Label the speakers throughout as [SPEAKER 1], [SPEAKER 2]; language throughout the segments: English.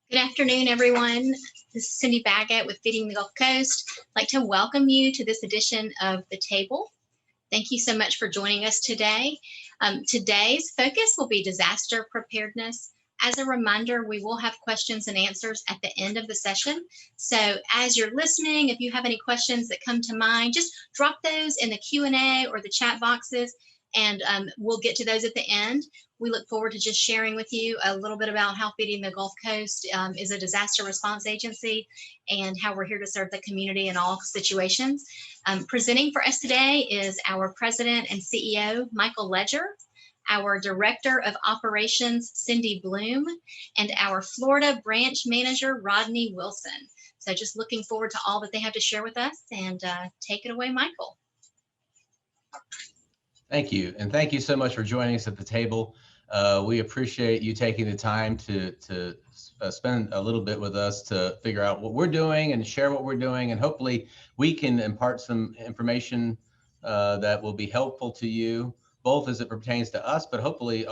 [SPEAKER 1] Good afternoon, everyone. This is Cindy Baggett with Feeding the Gulf Coast. I'd like to welcome you to this edition of The Table. Thank you so much for joining us today. Today's focus will be disaster preparedness. As a reminder, we will have questions and answers at the end of the session. So as you're listening, if you have any questions that come to mind, just drop those in the Q&A or the chat boxes, and we'll get to those at the end. We look forward to just sharing with you a little bit about how Feeding the Gulf Coast is a disaster response agency and how we're here to serve the community in all situations. Presenting for us today is our President and CEO, Michael Ledger, our Director of Operations, Cindy Bloom, and our Florida Branch Manager, Rodney Wilson. So just looking forward to all that they have to share with us, and take it away, Michael.
[SPEAKER 2] Thank you, and thank you so much for joining us at the table. We appreciate you taking the time to spend a little bit with us to figure out what we're doing and share what we're doing, and hopefully we can impart some information that will be helpful to you, both as it pertains to us, but hopefully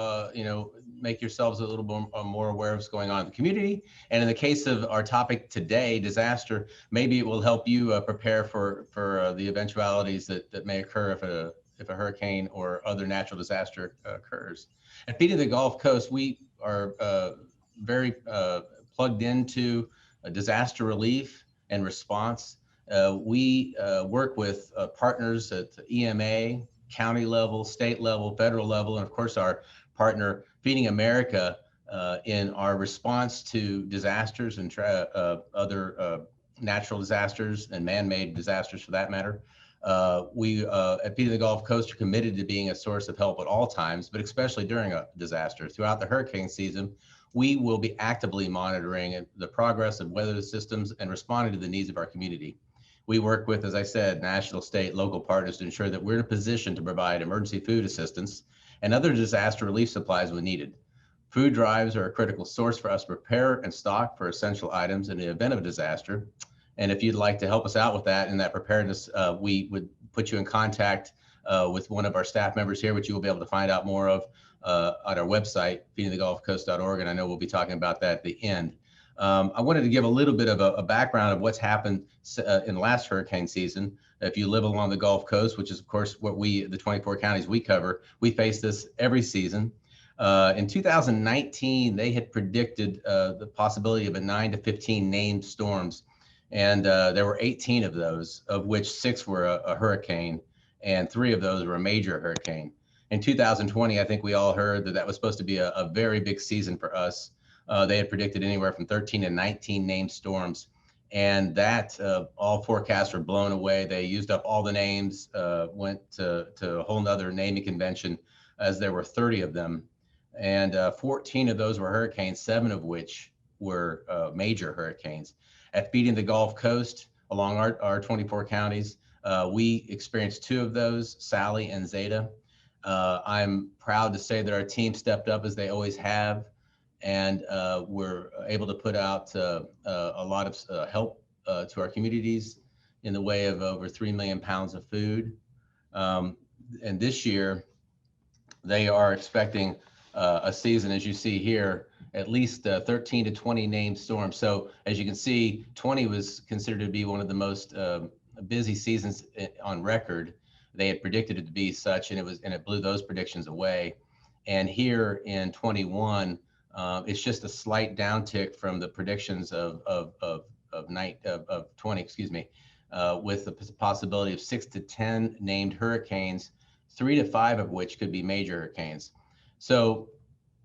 [SPEAKER 2] make yourselves a little more aware of what's going on in the community. And in the case of our topic today, disaster, maybe it will help you prepare for the eventualities that may occur if a hurricane or other natural disaster occurs. At Feeding the Gulf Coast, we are very plugged into disaster relief and response. We work with partners at EMA, county level, state level, federal level, and of course our partner Feeding America in our response to disasters and other natural disasters and man-made disasters for that matter. We at Feeding the Gulf Coast are committed to being a source of help at all times, but especially during a disaster. Throughout the hurricane season, we will be actively monitoring the progress of weather systems and responding to the needs of our community. We work with, as I said, national, state, local partners to ensure that we're in a position to provide emergency food assistance and other disaster relief supplies when needed. Food drives are a critical source for us to prepare and stock for essential items in the event of a disaster. And if you'd like to help us out with that and that preparedness, we would put you in contact with one of our staff members here, which you will be able to find out more of on our website, feedingthegulfcoast.org. And I know we'll be talking about that at the end. I wanted to give a little bit of a background of what's happened in the last hurricane season. If you live along the Gulf Coast, which is of course what the 24 counties we cover, we face this every season. In 2019, they had predicted the possibility of a 9 to 15 named storms. And there were 18 of those, of which 6 were a hurricane, and 3 of those were a major hurricane. In 2020, I think we all heard that was supposed to be a very big season for us. They had predicted anywhere from 13 to 19 named storms, and that all forecasts were blown away. They used up all the names, went to a whole nother naming convention, as there were 30 of them. And 14 of those were hurricanes, 7 of which were major hurricanes. At Feeding the Gulf Coast, along our 24 counties, we experienced 2 of those, Sally and Zeta. I'm proud to say that our team stepped up as they always have, and we're able to put out a lot of help to our communities in the way of over 3 million pounds of food. And this year, they are expecting a season, as you see here, at least 13 to 20 named storms. So as you can see, 20 was considered to be one of the most busy seasons on record. They had predicted it to be such, and it blew those predictions away. And here in 21, it's just a slight downtick from the predictions of 20, excuse me, with the possibility of 6 to 10 named hurricanes, 3 to 5 of which could be major hurricanes. So,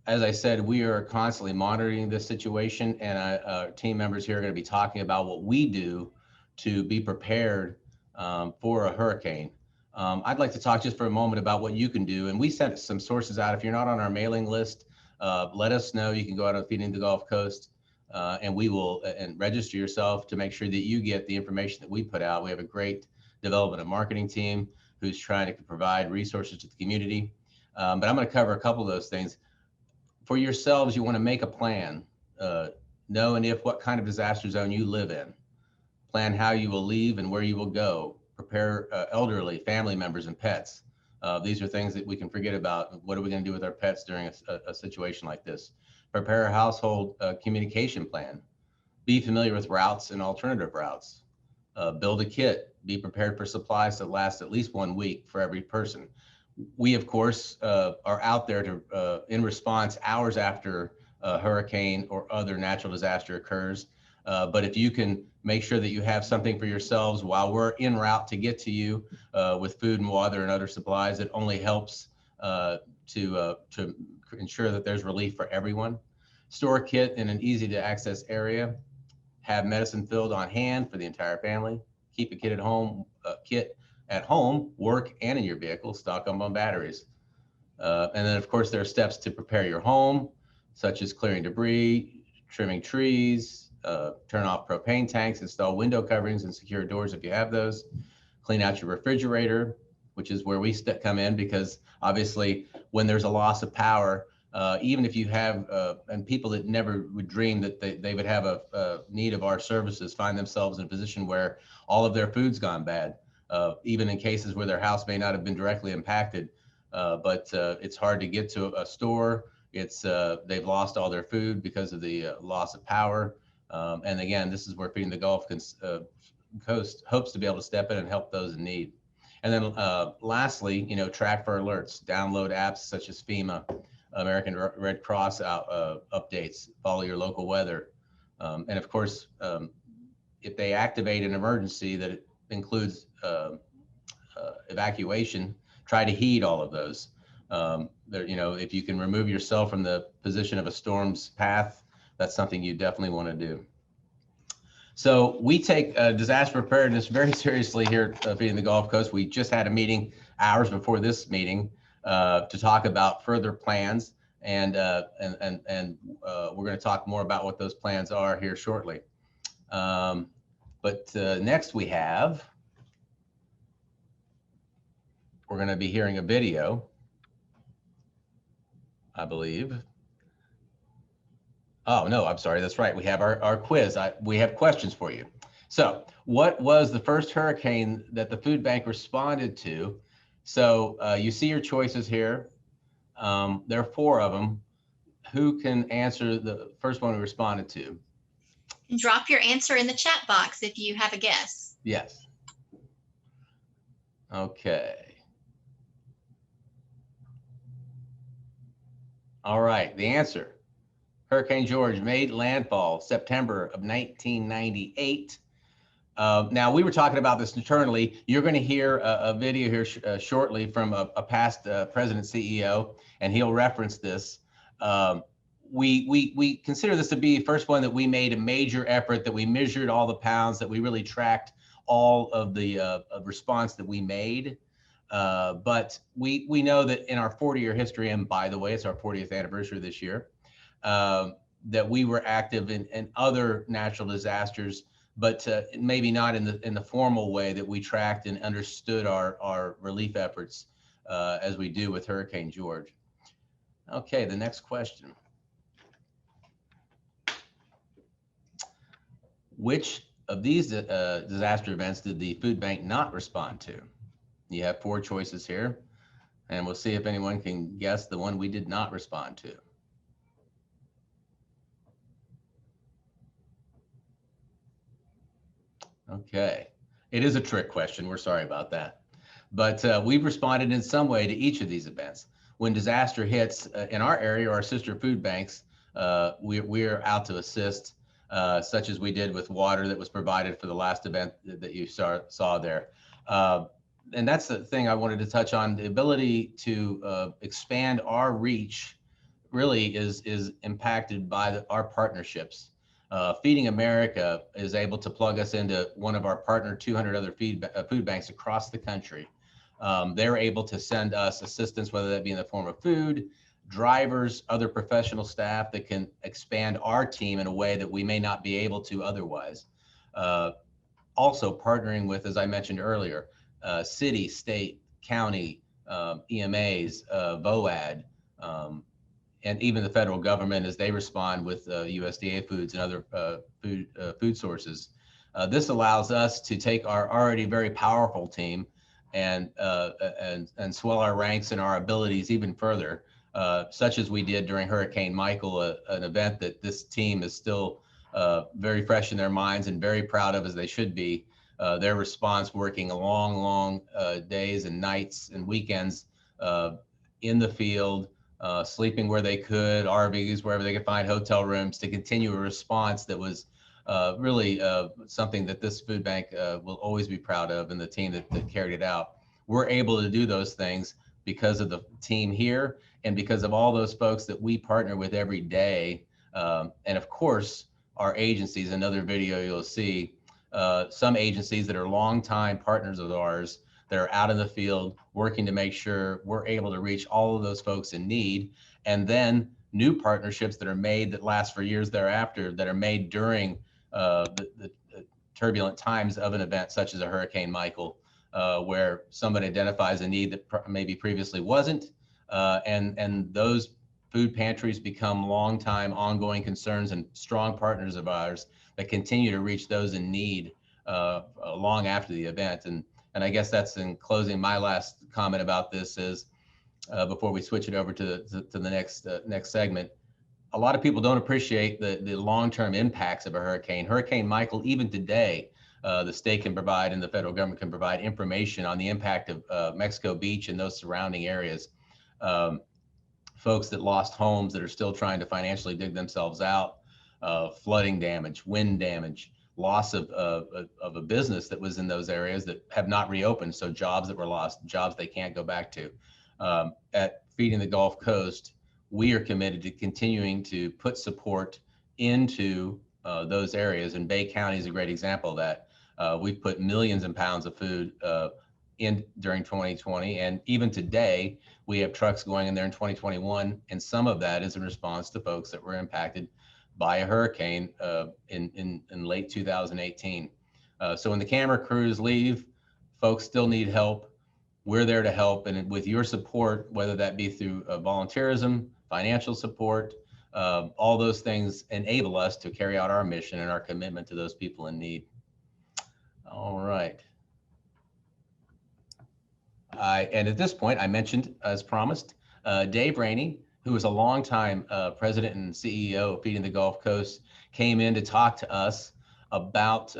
[SPEAKER 2] as I said, we are constantly monitoring this situation, and our team members here are going to be talking about what we do to be prepared for a hurricane. I'd like to talk just for a moment about what you can do, and we sent some sources out. If you're not on our mailing list, let us know. You can go out on Feeding the Gulf Coast, and we will register yourself to make sure that you get the information that we put out. We have a great development and marketing team who's trying to provide resources to the community. But I'm going to cover a couple of those things. For yourselves, you want to make a plan, know and if what kind of disaster zone you live in, plan how you will leave and where you will go, prepare elderly, family members, and pets. These are things that we can forget about. What are we going to do with our pets during a situation like this? Prepare a household communication plan. Be familiar with routes and alternative routes. Build a kit. Be prepared for supplies that last at least 1 week for every person. We, of course, are out there to in response hours after a hurricane or other natural disaster occurs. But if you can make sure that you have something for yourselves while we're en route to get to you with food and water and other supplies, it only helps to ensure that there's relief for everyone. Store a kit in an easy to access area. Have medicine filled on hand for the entire family. Keep a kit at home, work, and in your vehicle. Stock them on batteries. And then, of course, there are steps to prepare your home, such as clearing debris, trimming trees, turn off propane tanks, install window coverings and secure doors if you have those. Clean out your refrigerator, which is where we come in, because obviously when there's a loss of power, even if you have, and people that never would dream that they would have a need of our services find themselves in a position where all of their food's gone bad, even in cases where their house may not have been directly impacted. But it's hard to get to a store. They've lost all their food because of the loss of power. And again, this is where Feeding the Gulf Coast hopes to be able to step in and help those in need. And then lastly, track for alerts, download apps such as FEMA, American Red Cross updates, follow your local weather. And of course, if they activate an emergency that includes evacuation, try to heed all of those. If you can remove yourself from the position of a storm's path, that's something you definitely want to do. So we take disaster preparedness very seriously here at Feeding the Gulf Coast. We just had a meeting hours before this meeting to talk about further plans, and we're going to talk more about what those plans are here shortly. But next we're going to be hearing a video, I believe. Oh, no, I'm sorry. That's right. We have our quiz. We have questions for you. So what was the first hurricane that the food bank responded to? So you see your choices here. There are 4 of them. Who can answer the first one we responded to?
[SPEAKER 1] Drop your answer in the chat box if you have a guess.
[SPEAKER 2] Yes. Okay. All right, the answer. Hurricane George made landfall September of 1998. Now, we were talking about this internally. You're going to hear a video here shortly from a past president CEO, and he'll reference this. We consider this to be the first one that we made a major effort, that we measured all the pounds, that we really tracked all of the response that we made. But we know that in our 40-year history, and by the way, it's our 40th anniversary this year, that we were active in other natural disasters, but maybe not in the formal way that we tracked and understood our relief efforts as we do with Hurricane George. Okay, the next question. Which of these disaster events did the food bank not respond to? You have 4 choices here, and we'll see if anyone can guess the one we did not respond to. Okay, it is a trick question. We're sorry about that. But we've responded in some way to each of these events. When disaster hits in our area or our sister food banks, we're out to assist, such as we did with water that was provided for the last event that you saw there. And that's the thing I wanted to touch on. The ability to expand our reach really is impacted by our partnerships. Feeding America is able to plug us into one of our partner 200 other food banks across the country. They're able to send us assistance, whether that be in the form of food, drivers, other professional staff that can expand our team in a way that we may not be able to otherwise. Also partnering with, as I mentioned earlier, city, state, county, EMAs, VOAD, and even the federal government as they respond with USDA foods and other food sources. This allows us to take our already very powerful team and swell our ranks and our abilities even further such as we did during Hurricane Michael, an event that this team is still very fresh in their minds and very proud of, as they should be. Their response, working long days and nights and weekends in the field, sleeping where they could, RVs, wherever they could find hotel rooms, to continue a response that was really something that this food bank will always be proud of, and the team that carried it out. We're able to do those things because of the team here and because of all those folks that we partner with every day. And of course, our agencies, another video you'll see, some agencies that are longtime partners of ours that are out in the field working to make sure we're able to reach all of those folks in need. And then new partnerships that are made that last for years thereafter, that are made during the turbulent times of an event such as a Hurricane Michael, where somebody identifies a need that maybe previously wasn't, and those food pantries become longtime ongoing concerns and strong partners of ours that continue to reach those in need long after the event. And I guess that's, in closing, my last comment about this is, before we switch it over to the next segment, a lot of people don't appreciate the long-term impacts of a hurricane. Hurricane Michael, even today, the state can provide and the federal government can provide information on the impact of Mexico Beach and those surrounding areas. Folks that lost homes that are still trying to financially dig themselves out, flooding damage, wind damage, loss of a business that was in those areas that have not reopened. So jobs that were lost, jobs they can't go back to. At Feeding the Gulf Coast, we are committed to continuing to put support into those areas. And Bay County is a great example of that. We've put millions of pounds of food in during 2020. And even today, we have trucks going in there in 2021. And some of that is in response to folks that were impacted by a hurricane in late 2018. So when the camera crews leave, folks still need help. We're there to help. And with your support, whether that be through volunteerism, financial support, all those things enable us to carry out our mission and our commitment to those people in need. All right. And at this point, I mentioned, as promised, Dave Reaney, who is a longtime president and CEO of Feeding the Gulf Coast, came in to talk to us about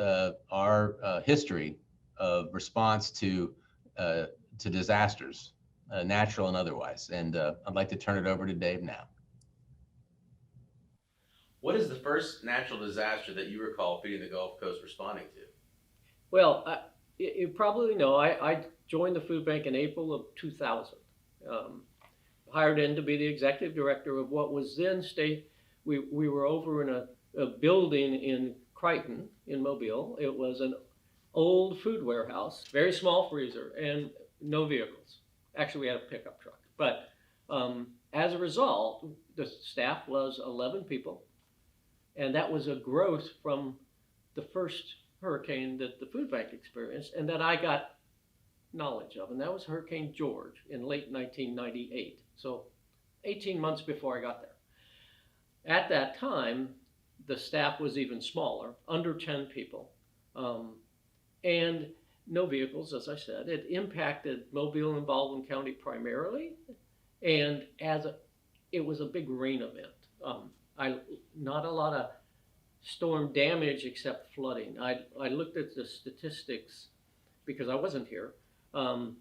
[SPEAKER 2] our history of response to disasters, natural and otherwise. And I'd like to turn it over to Dave now. What is the first natural disaster that you recall Feeding the Gulf Coast responding to?
[SPEAKER 3] Well, you probably know I joined the food bank in April of 2000. Hired in to be the executive director of what was then we were over in a building in Crichton in Mobile. It was an old food warehouse, very small freezer, and no vehicles. Actually, we had a pickup truck. But as a result, the staff was 11 people. And that was a growth from the first hurricane that the food bank experienced and that I got knowledge of. And that was Hurricane George in late 1998. So 18 months before I got there. At that time, the staff was even smaller, under 10 people. And no vehicles, as I said. It impacted Mobile and Baldwin County primarily, and it was a big rain event. Not a lot of storm damage except flooding. I looked at the statistics because I wasn't here, and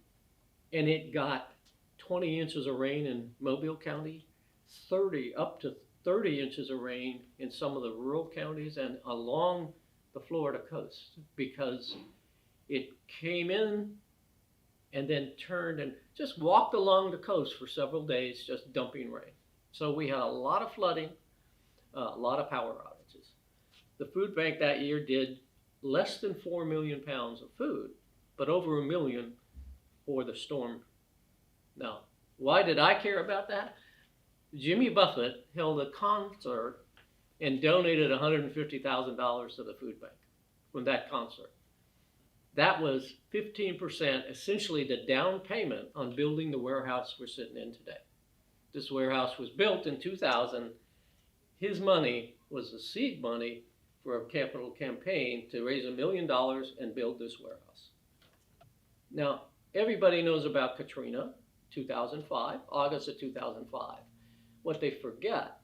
[SPEAKER 3] it got 20 inches of rain in Mobile County, up to 30 inches of rain in some of the rural counties and along the Florida coast, because it came in and then turned and just walked along the coast for several days, just dumping rain. So we had a lot of flooding, a lot of power outages. The food bank that year did less than 4 million pounds of food, but over 1 million for the storm. Now, why did I care about that? Jimmy Buffett held a concert and donated $150,000 to the food bank from that concert. That was 15%, essentially the down payment on building the warehouse we're sitting in today. This warehouse was built in 2000. His money was the seed money for a capital campaign to raise $1 million and build this warehouse. Now, everybody knows about Katrina. 2005, August of 2005. What they forget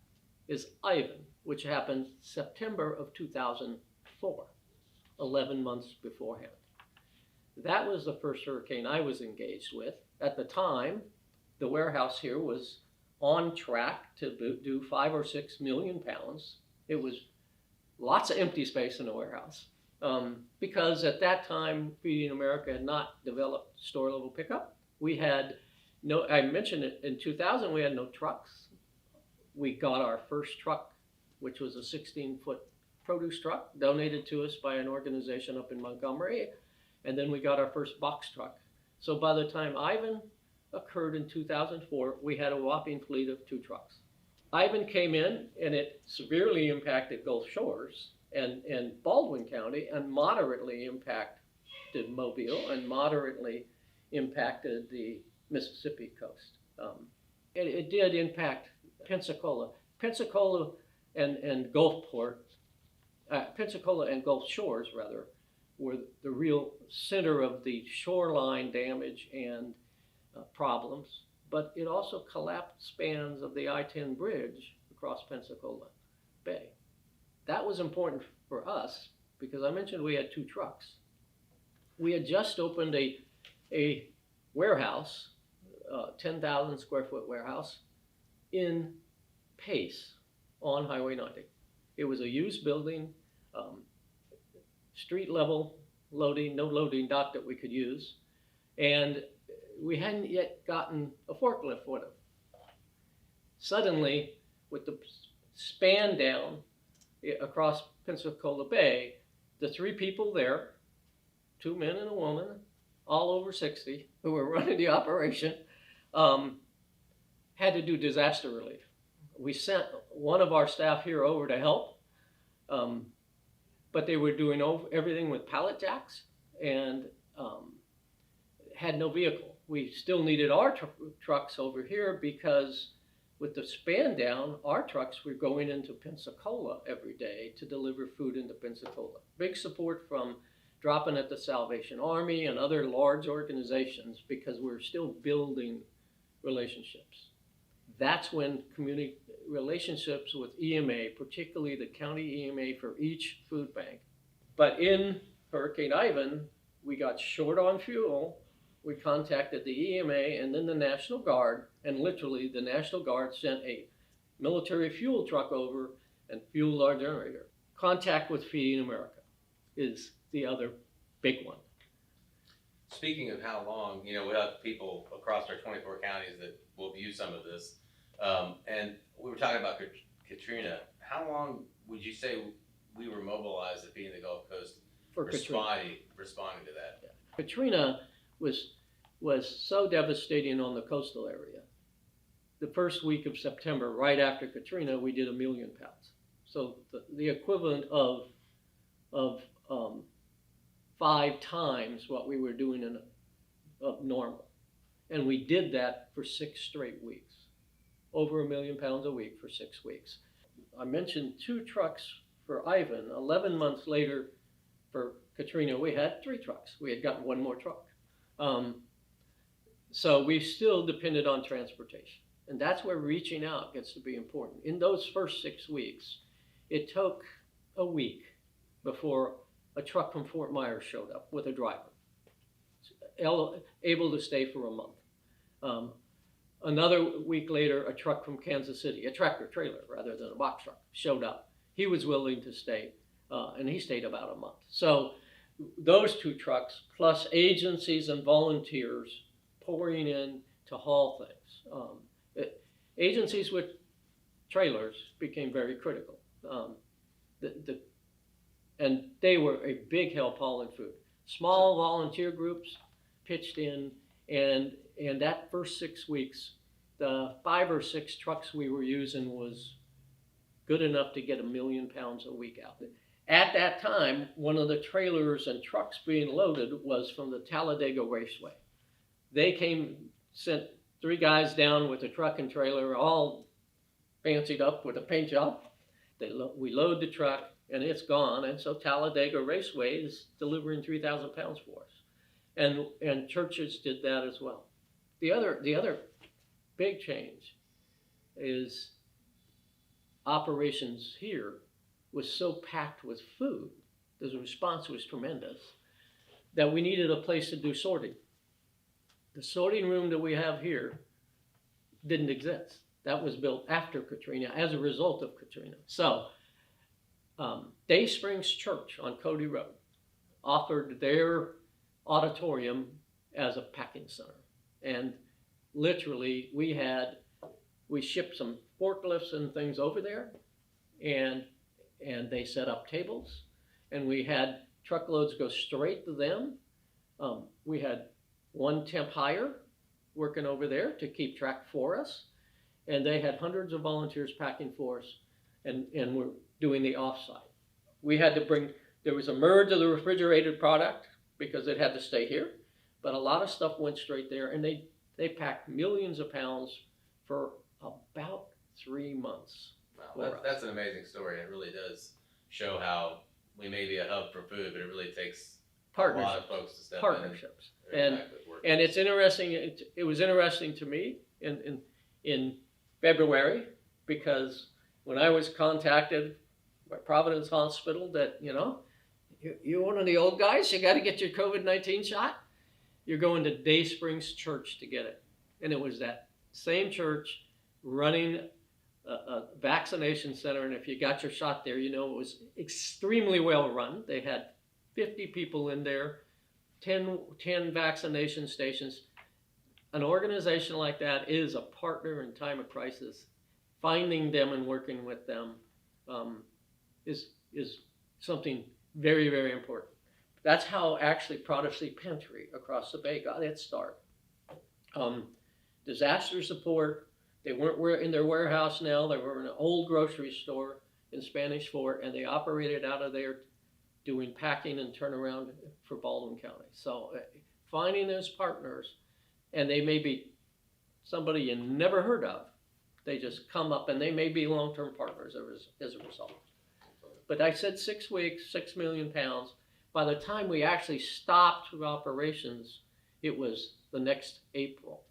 [SPEAKER 3] is Ivan, which happened September of 2004, 11 months beforehand. That was the first hurricane I was engaged with. At the time, the warehouse here was on track to do 5 or 6 million pounds. It was lots of empty space in the warehouse because at that time, Feeding America had not developed store level pickup. We had no, I mentioned it, in 2000, we had no trucks. We got our first truck, which was a 16-foot produce truck donated to us by an organization up in Montgomery. And then we got our first box truck. So by the time Ivan occurred in 2004, we had a whopping fleet of 2 trucks. Ivan came in and it severely impacted Gulf Shores and Baldwin County, and moderately impacted Mobile, and moderately impacted the Mississippi coast. It did impact Pensacola. Pensacola and Gulfport, Pensacola and Gulf Shores, rather, were the real center of the shoreline damage and problems, but it also collapsed spans of the I-10 bridge across Pensacola Bay. That was important for us because I mentioned we had 2 trucks. We had just opened a warehouse, 10,000 square foot warehouse in Pace on Highway 90. It was a used building, street level loading, no loading dock that we could use, and we hadn't yet gotten a forklift with it. Suddenly, with the span down across Pensacola Bay, the 3 people there, 2 men and a woman, all over 60, who were running the operation, had to do disaster relief. We sent one of our staff here over to help, but they were doing everything with pallet jacks and had no vehicle. We still needed our trucks over here because with the span down, our trucks were going into Pensacola every day to deliver food into Pensacola. Big support from dropping at the Salvation Army and other large organizations because we're still building relationships. That's when community relationships with EMA, particularly the county EMA for each food bank. But in Hurricane Ivan, we got short on fuel. We contacted the EMA and then the National Guard, and literally the National Guard sent a military fuel truck over and fueled our generator. Contact with Feeding America is the other big one.
[SPEAKER 4] Speaking of how long, we have people across our 24 counties that will view some of this. And we were talking about Katrina. How long would you say we were mobilized at Feeding the Gulf Coast
[SPEAKER 3] For
[SPEAKER 4] responding to that?
[SPEAKER 3] Yeah. Katrina was so devastating on the coastal area. The first week of September, right after Katrina, we did 1 million pounds. So the equivalent of 5 times what we were doing of normal. And we did that for 6 straight weeks. Over 1 million pounds a week for 6 weeks. I mentioned 2 trucks for Ivan. 11 months later for Katrina, we had 3 trucks. We had gotten 1 more truck. So we still depended on transportation. And that's where reaching out gets to be important. In those first 6 weeks, it took a week before a truck from Fort Myers showed up with a driver, able to stay for a month. Another week later, a truck from Kansas City, a tractor trailer rather than a box truck, showed up. He was willing to stay, and he stayed about a month. So those 2 trucks, plus agencies and volunteers pouring in to haul things. Agencies with trailers became very critical. And they were a big help hauling food. Small volunteer groups pitched in, and that first 6 weeks, the 5 or 6 trucks we were using was good enough to get 1 million pounds a week out. At that time, one of the trailers and trucks being loaded was from the Talladega Raceway. They sent 3 guys down with a truck and trailer, all fancied up with a paint job. We load the truck, and it's gone. And so Talladega Raceway is delivering 3,000 pounds for us. And churches did that as well. The other big change is operations here was so packed with food, the response was tremendous, that we needed a place to do sorting. The sorting room that we have here didn't exist. That was built after Katrina as a result of Katrina. So Day Springs Church on Cody Road offered their auditorium as a packing center. And literally we shipped some forklifts and things over there, and they set up tables, and we had truckloads go straight to them. We had one temp hire working over there to keep track for us, and they had hundreds of volunteers packing for us, and we're doing the offsite. We had to bring, there was a merge of the refrigerated product because it had to stay here, but a lot of stuff went straight there, and they packed millions of pounds for about 3 months.
[SPEAKER 4] Wow, that's an amazing story. It really does show how we may be a hub for food, but it really takes a lot of folks to step
[SPEAKER 3] partnerships.
[SPEAKER 4] in.
[SPEAKER 3] And it's interesting. It was interesting to me in February, because when I was contacted by Providence Hospital that, you're one of the old guys, you got to get your COVID-19 shot. You're going to Day Springs Church to get it. And it was that same church running a vaccination center. And if you got your shot there, it was extremely well run. They had 50 people in there, 10 vaccination stations. An organization like that is a partner in time of crisis. Finding them and working with them is something very, very important. That's how actually Protestant Pantry across the bay got its start. Disaster support. They weren't in their warehouse now. They were in an old grocery store in Spanish Fort, and they operated out of there doing packing and turnaround for Baldwin County. So finding those partners, and they may be somebody you never heard of. They just come up, and they may be long-term partners as a result. But I said 6 weeks, 6 million pounds. By the time we actually stopped operations, it was the next April.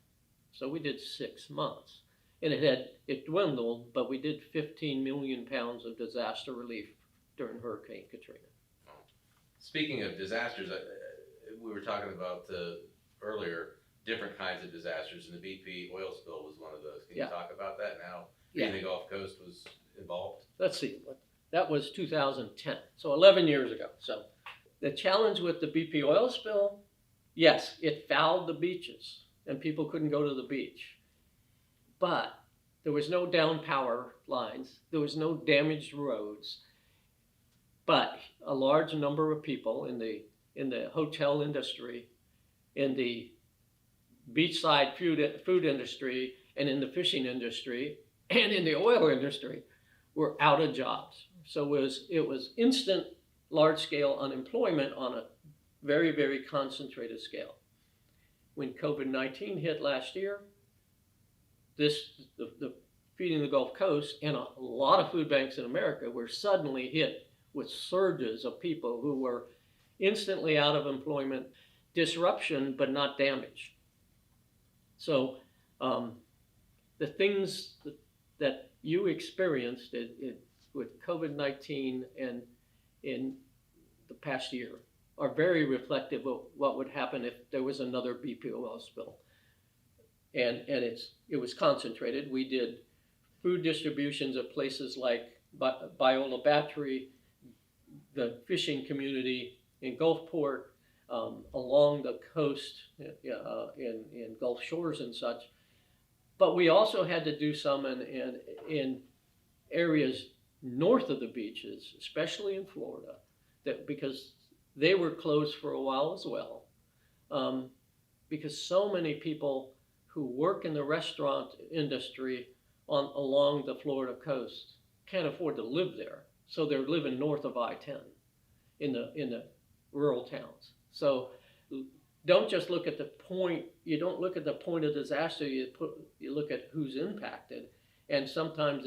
[SPEAKER 3] So we did 6 months. And it dwindled, but we did 15 million pounds of disaster relief during Hurricane Katrina.
[SPEAKER 4] Speaking of disasters, we were talking about earlier different kinds of disasters, and the BP oil spill was one of those. Can you talk about that now? The Gulf Coast was involved?
[SPEAKER 3] Let's see. That was 2010, so 11 years ago. So the challenge with the BP oil spill, yes, it fouled the beaches, and people couldn't go to the beach. But there was no down power lines. There was no damaged roads. But a large number of people in the hotel industry, in the beachside food industry, and in the fishing industry, and in the oil industry were out of jobs. So it was instant large-scale unemployment on a very, very concentrated scale. When COVID-19 hit last year, the Feeding the Gulf Coast and a lot of food banks in America were suddenly hit with surges of people who were instantly out of employment, disruption, but not damage. So the things that you experienced with COVID-19 and in the past year are very reflective of what would happen if there was another BP oil spill. And it was concentrated. We did food distributions at places like Biola Battery, the fishing community in Gulfport, along the coast in Gulf Shores and such. But we also had to do some in areas north of the beaches, especially in Florida, because they were closed for a while as well, because so many people who work in the restaurant industry along the Florida coast can't afford to live there. So they're living north of I-10 in the rural towns. So don't just look at the point. You don't look at the point of disaster. You look at who's impacted, and sometimes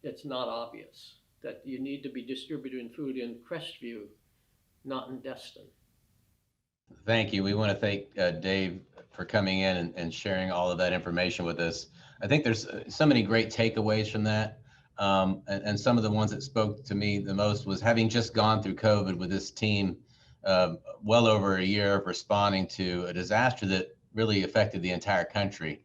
[SPEAKER 3] it's not obvious that you need to be distributing food in Crestview, not in Destin.
[SPEAKER 2] Thank you. We want to thank Dave for coming in and sharing all of that information with us. I think there's so many great takeaways from that. And some of the ones that spoke to me the most was having just gone through COVID with this team, well over a year of responding to a disaster that really affected the entire country.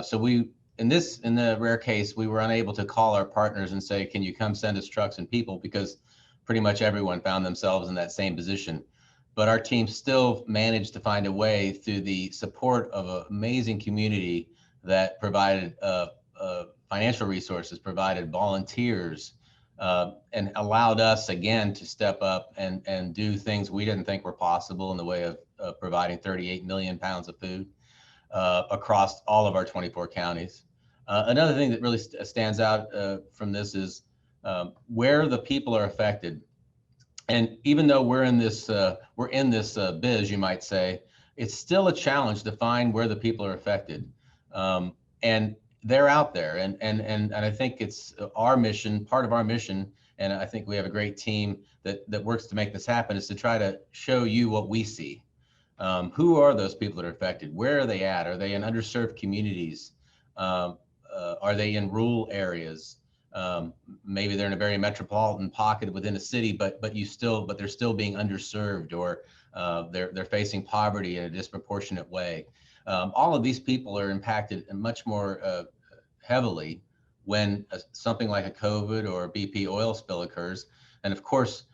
[SPEAKER 2] So in the rare case, we were unable to call our partners and say, can you come send us trucks and people? Because pretty much everyone found themselves in that same position. But our team still managed to find a way through the support of an amazing community that provided financial resources, provided volunteers, and allowed us again to step up and do things we didn't think were possible in the way of providing 38 million pounds of food across all of our 24 counties. Another thing that really stands out from this is where the people are affected. And even though we're in this biz, you might say, it's still a challenge to find where the people are affected. And they're out there. And I think it's our mission, part of our mission, and I think we have a great team that works to make this happen, is to try to show you what we see. Who are those people that are affected? Where are they at? Are they in underserved communities? Are they in rural areas? Maybe they're in a very metropolitan pocket within a city, but they're still being underserved, or they're facing poverty in a disproportionate way. All of these people are impacted much more heavily when something like a COVID or a BP oil spill occurs, and of course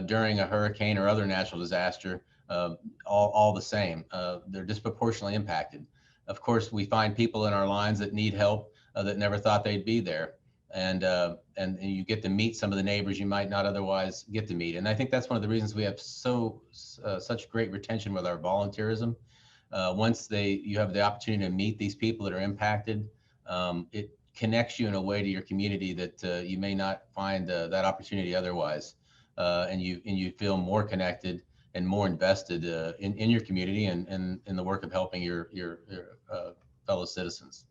[SPEAKER 2] during a hurricane or other natural disaster, all the same. They're disproportionately impacted. Of course, we find people in our lines that need help that never thought they'd be there. And you get to meet some of the neighbors you might not otherwise get to meet. And I think that's one of the reasons we have such great retention with our volunteerism. Once you have the opportunity to meet these people that are impacted, it connects you in a way to your community that you may not find that opportunity otherwise. And you feel more connected and more invested in your community and in the work of helping your fellow citizens.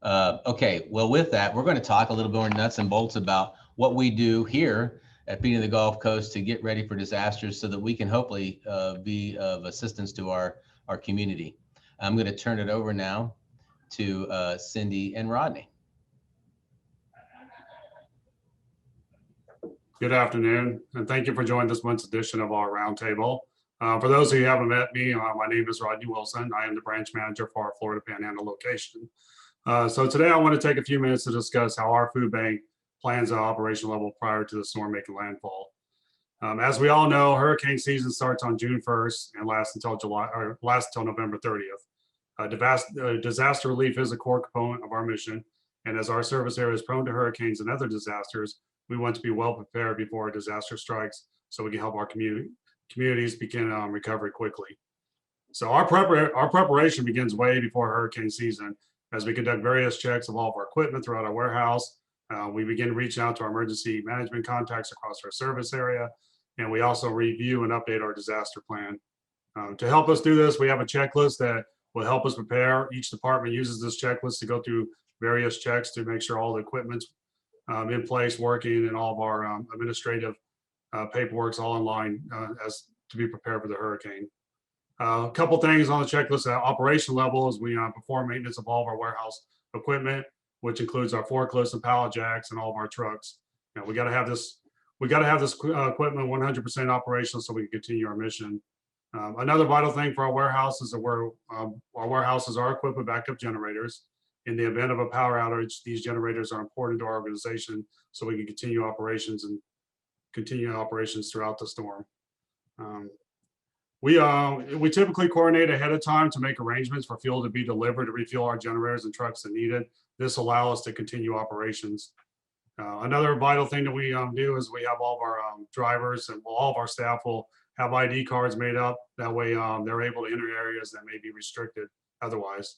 [SPEAKER 2] Okay, well, with that, we're going to talk a little bit more nuts and bolts about what we do here at Feeding the Gulf Coast to get ready for disasters so that we can hopefully be of assistance to our community. I'm going to turn it over now to Cindy and Rodney.
[SPEAKER 5] Good afternoon, and thank you for joining this month's edition of our roundtable. For those of you who haven't met me, my name is Rodney Wilson. I am the branch manager for our Florida Panhandle location. So today I want to take a few minutes to discuss how our food bank plans at operation level prior to the storm making landfall. As we all know, hurricane season starts on June 1st and lasts until November 30th. Disaster relief is a core component of our mission, and as our service area is prone to hurricanes and other disasters, we want to be well prepared before a disaster strikes so we can help our communities begin recovery quickly. So our preparation begins way before hurricane season as we conduct various checks of all of our equipment throughout our warehouse. We begin reaching out to our emergency management contacts across our service area, and we also review and update our disaster plan. To help us do this, we have a checklist that will help us prepare. Each department uses this checklist to go through various checks to make sure all the equipment's in place, working, and all of our administrative paperwork's all in line as to be prepared for the hurricane. A couple things on the checklist at operation level is we perform maintenance of all of our warehouse equipment, which includes our forklifts and pallet jacks and all of our trucks. You know, we got to have this equipment 100% operational so we can continue our mission. Another vital thing for our warehouse is that our warehouses are equipped with backup generators. In the event of a power outage, these generators are important to our organization so we can continue operations throughout the storm. We typically coordinate ahead of time to make arrangements for fuel to be delivered to refuel our generators and trucks that needed. This allows us to continue operations. Another vital thing that we do is we have all of our drivers and all of our staff will have ID cards made up. That way they're able to enter areas that may be restricted otherwise.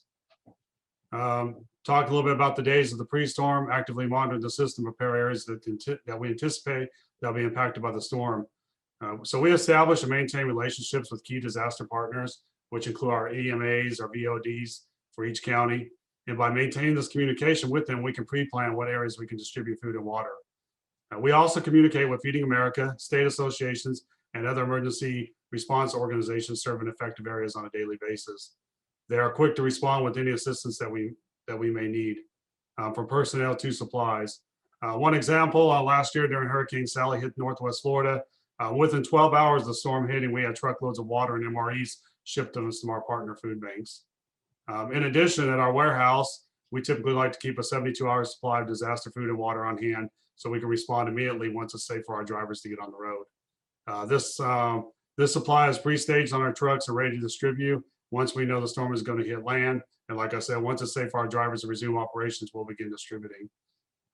[SPEAKER 5] Talk a little bit about the days of the pre-storm, actively monitor the system, prepare areas that we anticipate that'll be impacted by the storm. So we establish and maintain relationships with key disaster partners, which include our EMAs, our VODs for each county. And by maintaining this communication with them, we can pre-plan what areas we can distribute food and water. We also communicate with Feeding America, state associations, and other emergency response organizations serve in affected areas on a daily basis. They are quick to respond with any assistance that we may need, from personnel to supplies. One example, last year during Hurricane Sally hit Northwest Florida, within 12 hours of the storm hitting, we had truckloads of water and MREs shipped to us from our partner food banks. In addition, at our warehouse, we typically like to keep a 72-hour supply of disaster food and water on hand so we can respond immediately once it's safe for our drivers to get on the road. This supply is pre-staged on our trucks and ready to distribute once we know the storm is going to hit land. And like I said, once it's safe for our drivers to resume operations, we'll begin distributing.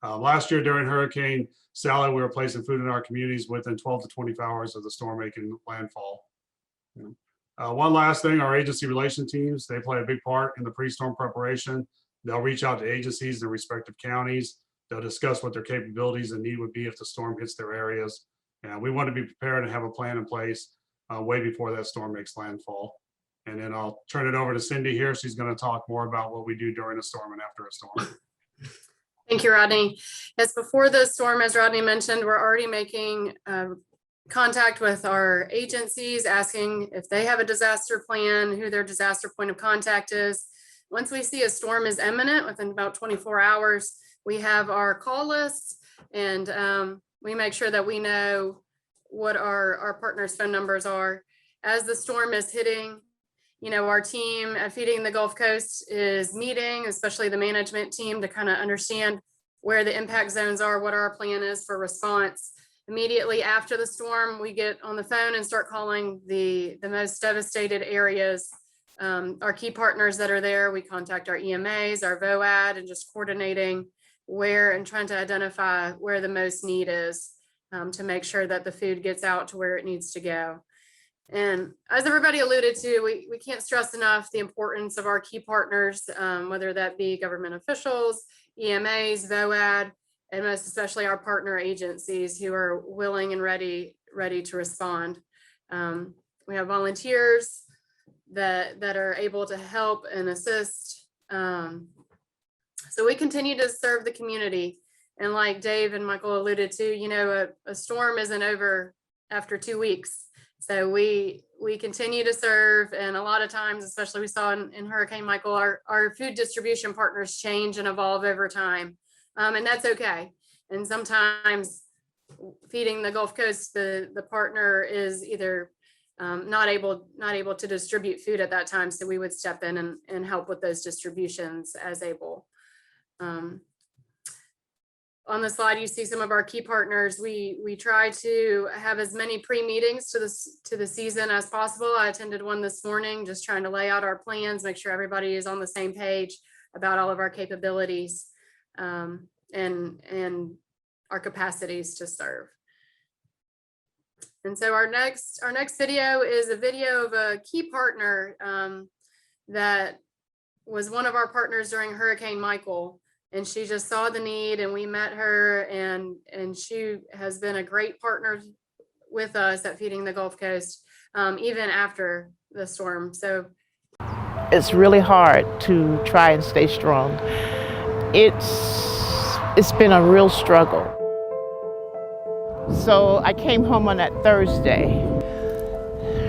[SPEAKER 5] Last year during Hurricane Sally, we were placing food in our communities within 12 to 24 hours of the storm making landfall. One last thing, our agency relation teams, they play a big part in the pre-storm preparation. They'll reach out to agencies in respective counties. They'll discuss what their capabilities and need would be if the storm hits their areas. And we want to be prepared and have a plan in place way before that storm makes landfall. And then I'll turn it over to Cindy here. She's going to talk more about what we do during a storm and after a storm.
[SPEAKER 6] Thank you, Rodney. Yes, before the storm, as Rodney mentioned, we're already making contact with our agencies, asking if they have a disaster plan, who their disaster point of contact is. Once we see a storm is imminent, within about 24 hours, we have our call lists, and we make sure that we know what our partners' phone numbers are. As the storm is hitting, our team at Feeding the Gulf Coast is meeting, especially the management team, to kind of understand where the impact zones are, what our plan is for response. Immediately after the storm, we get on the phone and start calling the most devastated areas. Our key partners that are there, we contact our EMAs, our VOAD, and just coordinating where and trying to identify where the most need is, to make sure that the food gets out to where it needs to go. And as everybody alluded to, we can't stress enough the importance of our key partners, whether that be government officials, EMAs, VOAD, and most especially our partner agencies who are willing and ready to respond. We have volunteers that are able to help and assist. So we continue to serve the community. And like Dave and Michael alluded to, a storm isn't over after 2 weeks. So we continue to serve, and a lot of times, especially we saw in Hurricane Michael, our food distribution partners change and evolve over time, and that's okay. And sometimes Feeding the Gulf Coast, the partner is either not able to distribute food at that time, so we would step in and help with those distributions as able. On the slide, you see some of our key partners. We try to have as many pre-meetings to the season as possible. I attended one this morning, just trying to lay out our plans, make sure everybody is on the same page about all of our capabilities and our capacities to serve. And so our next video is a video of a key partner that was one of our partners during Hurricane Michael. And she just saw the need, and we met her, and she has been a great partner with us at Feeding the Gulf Coast, even after the storm. So
[SPEAKER 7] it's really hard to try and stay strong. It's been a real struggle. So I came home on that Thursday.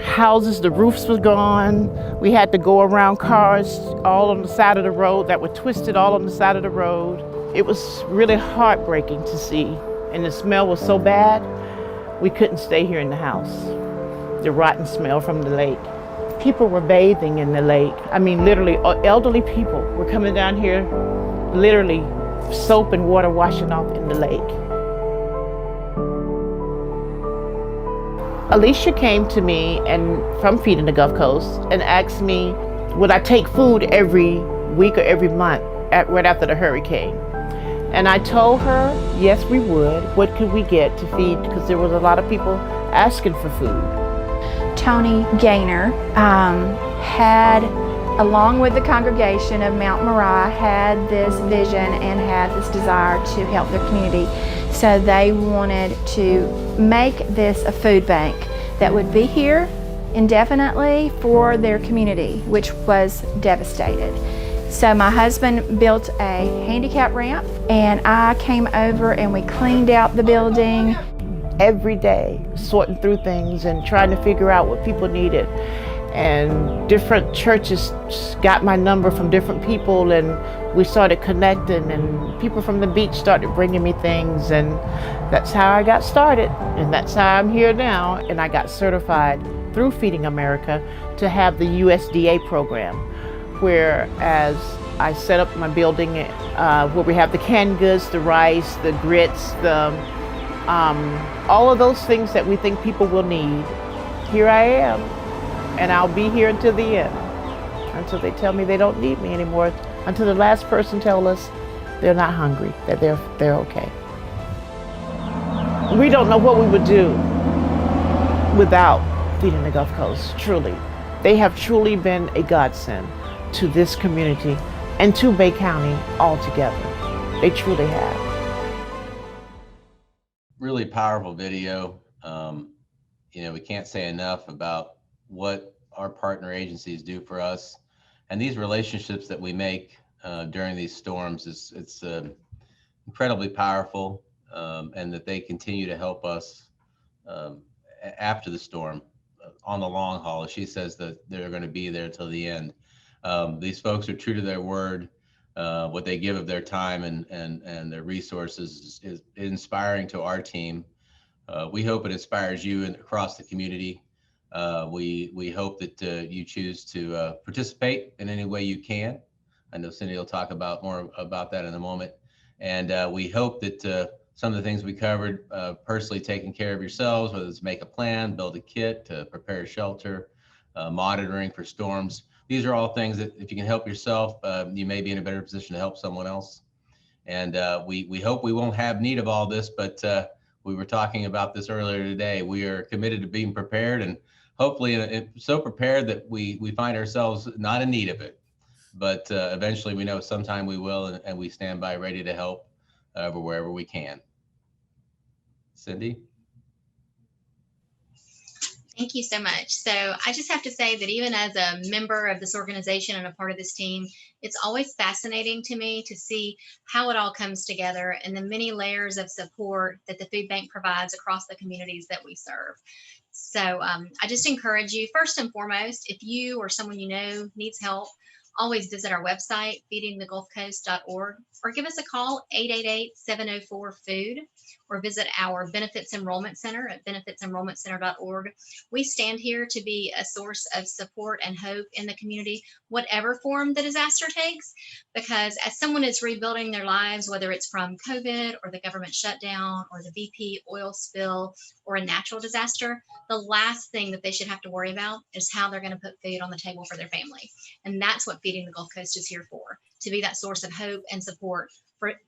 [SPEAKER 7] Houses, the roofs were gone. We had to go around cars all on the side of the road that were twisted all on the side of the road. It was really heartbreaking to see. And the smell was so bad, we couldn't stay here in the house. The rotten smell from the lake. People were bathing in the lake. I mean, literally, elderly people were coming down here, literally soap and water washing off in the lake. Alicia came to me from Feeding the Gulf Coast and asked me, would I take food every week or every month right after the hurricane? And I told her, yes, we would. What could we get to feed? Because there was a lot of people asking for food.
[SPEAKER 8] Tony Gaynor had, along with the congregation of Mount Moriah, had this vision and had this desire to help their community. So they wanted to make this a food bank that would be here indefinitely for their community, which was devastated. So my husband built a handicap ramp, and I came over and we cleaned out the building.
[SPEAKER 7] every day, sorting through things and trying to figure out what people needed. And different churches got my number from different people, and we started connecting, and people from the beach started bringing me things, and that's how I got started, and that's how I'm here now. And I got certified through Feeding America to have the USDA program, whereas I set up my building where we have the canned goods, the rice, the grits, all of those things that we think people will need. Here I am, and I'll be here until the end, until they tell me they don't need me anymore, until the last person tells us they're not hungry, that they're okay. We don't know what we would do without Feeding the Gulf Coast, truly. They have truly been a godsend to this community and to Bay County altogether. They truly have.
[SPEAKER 2] Really powerful video. We can't say enough about what our partner agencies do for us, and these relationships that we make during these storms it's incredibly powerful, and that they continue to help us after the storm on the long haul. She says that they're going to be there till the end. These folks are true to their word. What they give of their time and their resources is inspiring to our team. We hope it inspires you across the community. We hope that you choose to participate in any way you can. I know Cindy will talk more about that in a moment. And we hope that some of the things we covered, personally taking care of yourselves, whether it's make a plan, build a kit, prepare a shelter, monitoring for storms. These are all things that if you can help yourself, you may be in a better position to help someone else. And we hope we won't have need of all this, but we were talking about this earlier today. We are committed to being prepared, and hopefully so prepared that we find ourselves not in need of it. But eventually we know sometime we will, and we stand by ready to help wherever we can. Cindy?
[SPEAKER 1] Thank you so much. So I just have to say that even as a member of this organization and a part of this team, it's always fascinating to me to see how it all comes together and the many layers of support that the food bank provides across the communities that we serve. So I just encourage you, first and foremost, if you or someone you know needs help, always visit our website, feedingthegulfcoast.org, or give us a call, 888-704-FOOD, or visit our Benefits Enrollment Center at benefitsenrollmentcenter.org. We stand here to be a source of support and hope in the community, whatever form the disaster takes, because as someone is rebuilding their lives, whether it's from COVID or the government shutdown or the BP oil spill or a natural disaster, the last thing that they should have to worry about is how they're going to put food on the table for their family. And that's what Feeding the Gulf Coast is here for, to be that source of hope and support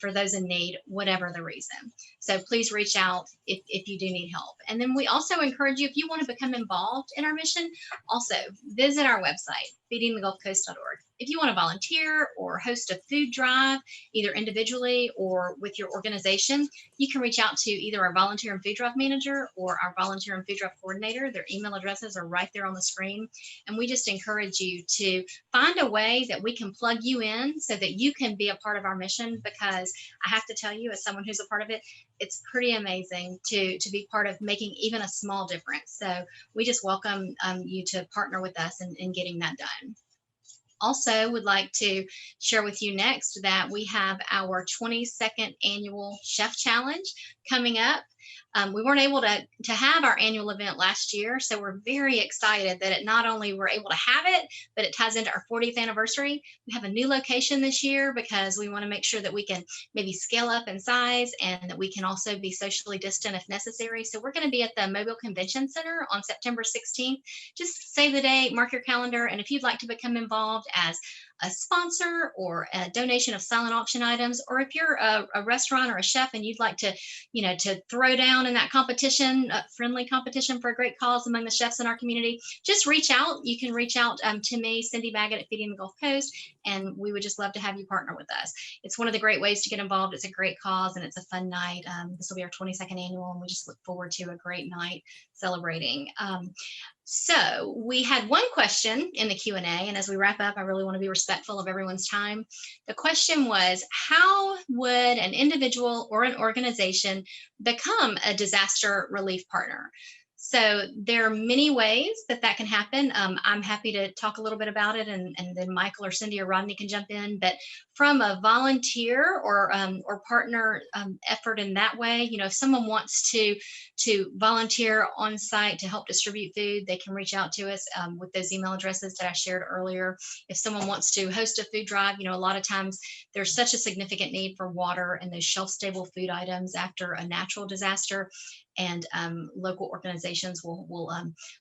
[SPEAKER 1] for those in need, whatever the reason. So please reach out if you do need help. And then we also encourage you, if you want to become involved in our mission, also visit our website, feedingthegulfcoast.org. If you want to volunteer or host a food drive, either individually or with your organization, you can reach out to either our volunteer and food drive manager or our volunteer and food drive coordinator. Their email addresses are right there on the screen. And we just encourage you to find a way that we can plug you in so that you can be a part of our mission, because I have to tell you, as someone who's a part of it, it's pretty amazing to be part of making even a small difference. So we just welcome you to partner with us in getting that done. Also would like to share with you next that we have our 22nd annual Chef Challenge coming up. We weren't able to have our annual event last year, so we're very excited that it not only we're able to have it, but it ties into our 40th anniversary. We have a new location this year because we want to make sure that we can maybe scale up in size and that we can also be socially distant if necessary. So we're going to be at the Mobile Convention Center on September 16th. Just save the date, mark your calendar, and if you'd like to become involved as a sponsor or a donation of silent auction items, or if you're a restaurant or a chef and you'd like to, to throw down in that competition, a friendly competition for a great cause among the chefs in our community, just reach out. You can reach out to me, Cindy Baggett at Feeding the Gulf Coast, and we would just love to have you partner with us. It's one of the great ways to get involved. It's a great cause and it's a fun night. This will be our 22nd annual, and we just look forward to a great night celebrating. So we had one question in the Q&A, and as we wrap up, I really want to be respectful of everyone's time. The question was, how would an individual or an organization become a disaster relief partner? So there are many ways that can happen. I'm happy to talk a little bit about it, and then Michael or Cindy or Rodney can jump in. But from a volunteer or partner effort in that way, if someone wants to volunteer on site to help distribute food, they can reach out to us with those email addresses that I shared earlier. If someone wants to host a food drive, a lot of times there's such a significant need for water and those shelf-stable food items after a natural disaster. And local organizations will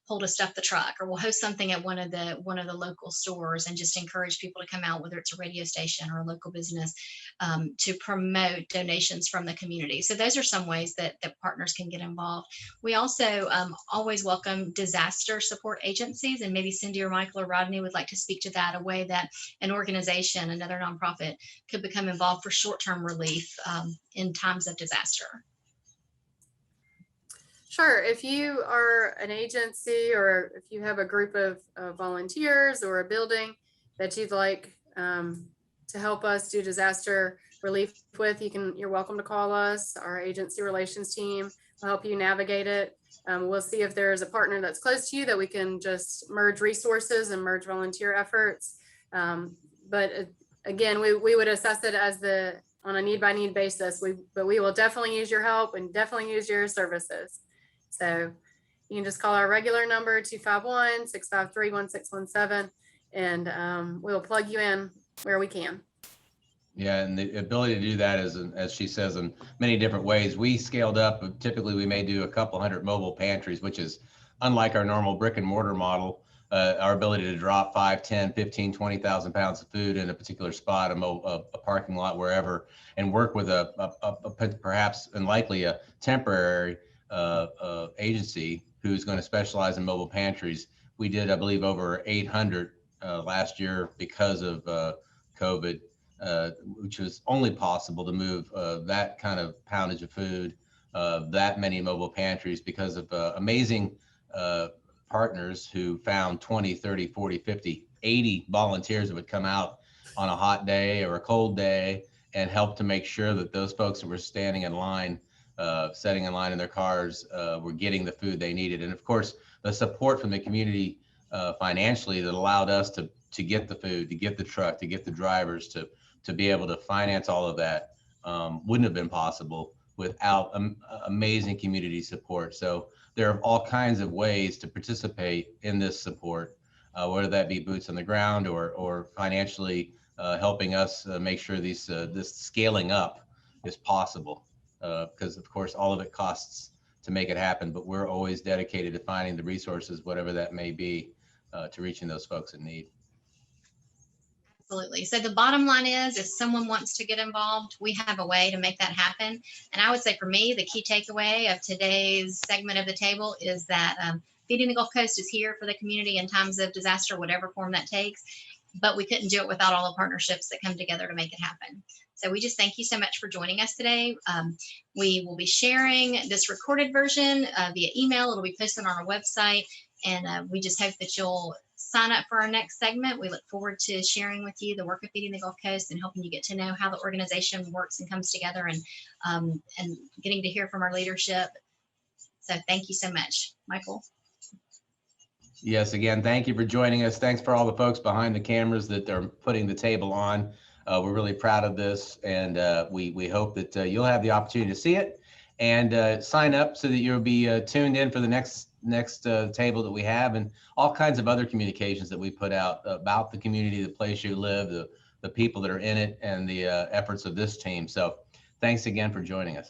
[SPEAKER 1] hold a stuff the truck, or will host something at one of the local stores, and just encourage people to come out, whether it's a radio station or a local business, to promote donations from the community. So those are some ways that partners can get involved. We also always welcome disaster support agencies, and maybe Cindy or Michael or Rodney would like to speak to that, a way that an organization, another nonprofit, could become involved for short-term relief in times of disaster.
[SPEAKER 6] Sure. If you are an agency, or if you have a group of volunteers or a building that you'd like to help us do disaster relief with, you're welcome to call us. Our agency relations team will help you navigate it. We'll see if there's a partner that's close to you that we can just merge resources and merge volunteer efforts. But again, we would assess it as on a need by need basis. But we will definitely use your help and definitely use your services. So you can just call our regular number, 251-653-1617, and we'll plug you in where we can.
[SPEAKER 2] Yeah, and the ability to do that is, as she says, in many different ways. We scaled up. Typically, we may do a couple hundred mobile pantries, which is unlike our normal brick and mortar model. Our ability to drop 5, 10, 15, 20,000 pounds of food in a particular spot, a parking lot, wherever, and work with a perhaps and likely a temporary agency who's going to specialize in mobile pantries. We did, I believe, over 800 last year because of COVID, which was only possible to move that kind of poundage of food, that many mobile pantries, because of amazing partners who found 20, 30, 40, 50, 80 volunteers that would come out on a hot day or a cold day and help to make sure that those folks that were standing in line, setting in line in their cars, were getting the food they needed. And of course, the support from the community financially that allowed us to get the food, to get the truck, to get the drivers, to be able to finance all of that wouldn't have been possible without amazing community support. So there are all kinds of ways to participate in this support, whether that be boots on the ground or financially helping us make sure this scaling up is possible. Because of course, all of it costs to make it happen, but we're always dedicated to finding the resources, whatever that may be, to reaching those folks in need.
[SPEAKER 1] Absolutely. So the bottom line is, if someone wants to get involved, we have a way to make that happen. And I would say for me, the key takeaway of today's segment of the table is that Feeding the Gulf Coast is here for the community in times of disaster, whatever form that takes. But we couldn't do it without all the partnerships that come together to make it happen. So we just thank you so much for joining us today. We will be sharing this recorded version via email. It'll be posted on our website. And we just hope that you'll sign up for our next segment. We look forward to sharing with you the work of Feeding the Gulf Coast and helping you get to know how the organization works and comes together, and getting to hear from our leadership. So thank you so much, Michael.
[SPEAKER 2] Yes, again, thank you for joining us. Thanks for all the folks behind the cameras that are putting the table on. We're really proud of this, and we hope that you'll have the opportunity to see it and sign up so that you'll be tuned in for the next table that we have, and all kinds of other communications that we put out about the community, the place you live, the people that are in it, and the efforts of this team. So thanks again for joining us.